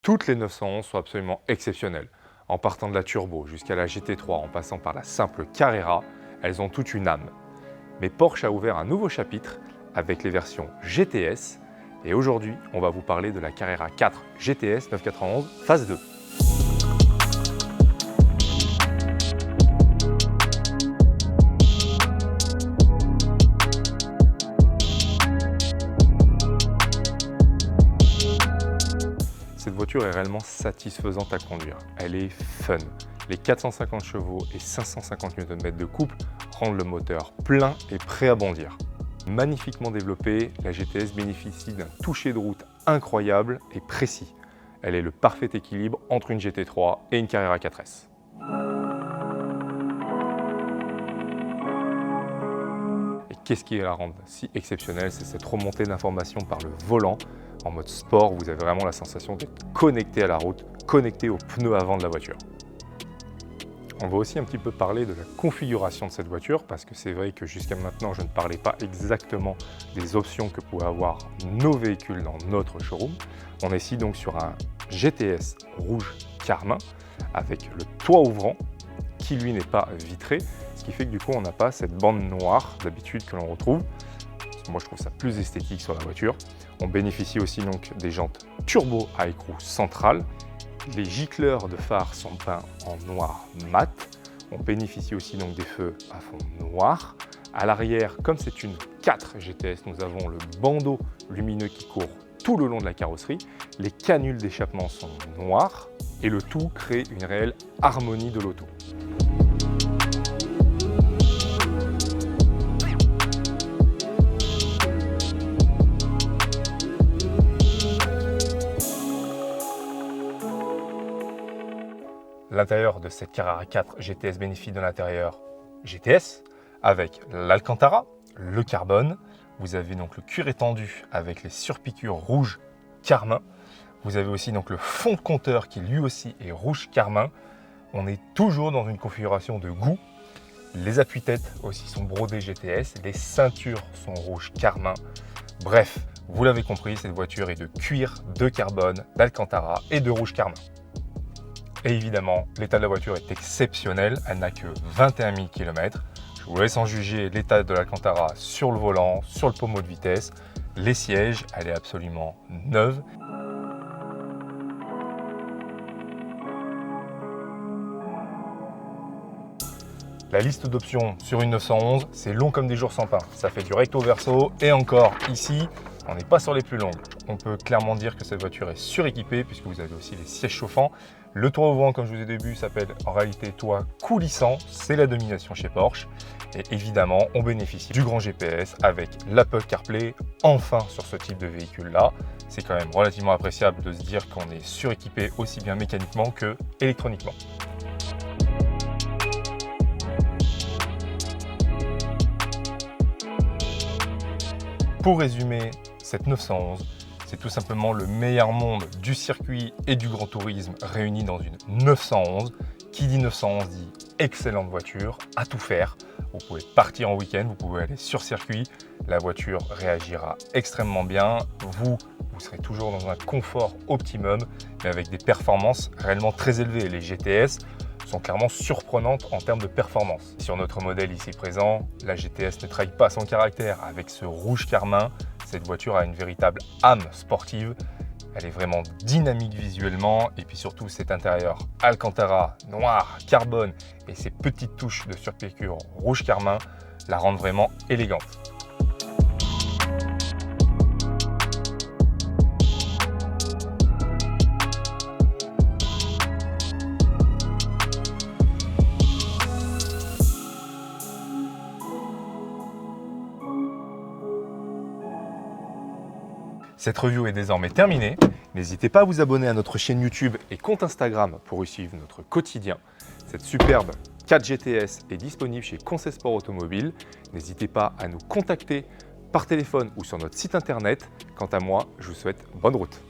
Toutes les 911 sont absolument exceptionnelles. En partant de la Turbo jusqu'à la GT3 en passant par la simple Carrera, elles ont toute une âme. Mais Porsche a ouvert un nouveau chapitre avec les versions GTS et aujourd'hui, on va vous parler de la Carrera 4 GTS 991 phase 2. Cette voiture est réellement satisfaisante à conduire. Elle est fun. Les 450 chevaux et 550 Nm de couple rendent le moteur plein et prêt à bondir. Magnifiquement développée, la GTS bénéficie d'un toucher de route incroyable et précis. Elle est le parfait équilibre entre une GT3 et une Carrera 4S. Et qu'est-ce qui la rend si exceptionnelle? C'est cette remontée d'informations par le volant. En mode sport, vous avez vraiment la sensation d'être connecté à la route, connecté au pneu avant de la voiture. On va aussi un petit peu parler de la configuration de cette voiture parce que c'est vrai que jusqu'à maintenant, je ne parlais pas exactement des options que pouvaient avoir nos véhicules dans notre showroom. On est ici donc sur un GTS rouge carmin avec le toit ouvrant qui lui n'est pas vitré, ce qui fait que du coup, on n'a pas cette bande noire d'habitude que l'on retrouve. Moi, je trouve ça plus esthétique sur la voiture. On bénéficie aussi donc des jantes turbo à écrou central. Les gicleurs de phare sont peints en noir mat. On bénéficie aussi donc des feux à fond noir. À l'arrière, comme c'est une 4 GTS, nous avons le bandeau lumineux qui court tout le long de la carrosserie. Les canules d'échappement sont noirs et le tout crée une réelle harmonie de l'auto. L'intérieur de cette Carrera 4 GTS bénéficie de l'intérieur GTS avec l'Alcantara, le carbone. Vous avez donc le cuir étendu avec les surpiqûres rouges carmin. Vous avez aussi donc le fond de compteur qui lui aussi est rouge carmin. On est toujours dans une configuration de goût. Les appuis-têtes aussi sont brodés GTS. Les ceintures sont rouges carmin. Bref, vous l'avez compris, cette voiture est de cuir, de carbone, d'Alcantara et de rouge carmin. Et évidemment, l'état de la voiture est exceptionnel, elle n'a que 21 000 km. Je vous laisse en juger l'état de l'Alcantara sur le volant, sur le pommeau de vitesse. Les sièges, elle est absolument neuve. La liste d'options sur une 911, c'est long comme des jours sans pain. Ça fait du recto verso et encore ici, on n'est pas sur les plus longues. On peut clairement dire que cette voiture est suréquipée puisque vous avez aussi les sièges chauffants. Le toit ouvrant, comme je vous ai dit au début, s'appelle en réalité toit coulissant. C'est la domination chez Porsche. Et évidemment, on bénéficie du grand GPS avec l'Apple CarPlay, enfin sur ce type de véhicule-là. C'est quand même relativement appréciable de se dire qu'on est suréquipé aussi bien mécaniquement que électroniquement. Pour résumer, cette 911, c'est tout simplement le meilleur monde du circuit et du grand tourisme réunis dans une 911. Qui dit 911 dit excellente voiture, à tout faire. Vous pouvez partir en week-end, vous pouvez aller sur circuit. La voiture réagira extrêmement bien. Vous serez toujours dans un confort optimum, mais avec des performances réellement très élevées. Les GTS sont clairement surprenantes en termes de performance. Sur notre modèle ici présent, la GTS ne trahit pas son caractère. Avec ce rouge carmin, cette voiture a une véritable âme sportive. Elle est vraiment dynamique visuellement et puis surtout cet intérieur Alcantara noir, carbone et ces petites touches de surpiqûre rouge carmin la rendent vraiment élégante. Cette review est désormais terminée. N'hésitez pas à vous abonner à notre chaîne YouTube et compte Instagram pour y suivre notre quotidien. Cette superbe 4 GTS est disponible chez Conseil Sport Automobile. N'hésitez pas à nous contacter par téléphone ou sur notre site internet. Quant à moi, je vous souhaite bonne route.